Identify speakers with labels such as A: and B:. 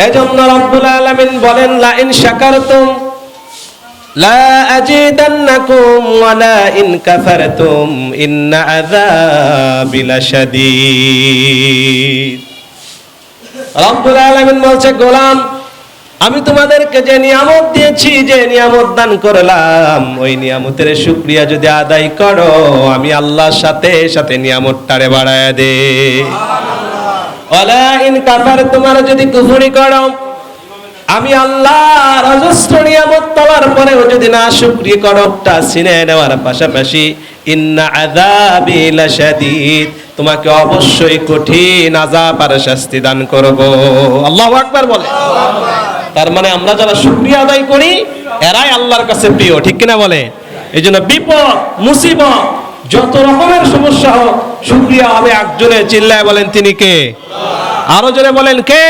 A: এজন্য রব্বুল আলামিন বলেন, লা ইন শাকারতুম লা আজিদান্নাকুম ওয়া লা ইন কাফারতুম ইন্না আযাবি লাশাদীদ। রব্বুল আলামিন বলছে, গোলাম, আমি তোমাদেরকে যে নিয়ামত দিয়েছি, যে নিয়ামত দান করলাম, ওই নিয়ামতের শুকরিয়া যদি আদায় করো, আমি আল্লাহর সাথে সাথে নিয়ামতটারে বাড়ায় দে। ওয়ালা ইন কাফারতুম, আর যদি কুফরি করো, আমি আল্লাহর অজস্র নিয়ামত পাওয়ার পরেও যদি না শুকরিয়া করো, তা ছিনে নেওয়ার পাশাপাশি ইন্না আযাবি লাশাদীদ, তোমাকে অবশ্যই কঠিন আযাব আর শাস্তি দান করব। আল্লাহু আকবার বলে। তার মানে আমরা যারা শুকরিয়া আদায় করি, এরাই আল্লাহর কাছে প্রিয়, ঠিক কিনা বলে? এই জন্য বিপদ মুসিবত যত রকমের সমস্যা হোক, শুকরিয়া হবে একজনে। চিল্লায় বলেন, তিনি কে? আরো জোরে বলেন, কে?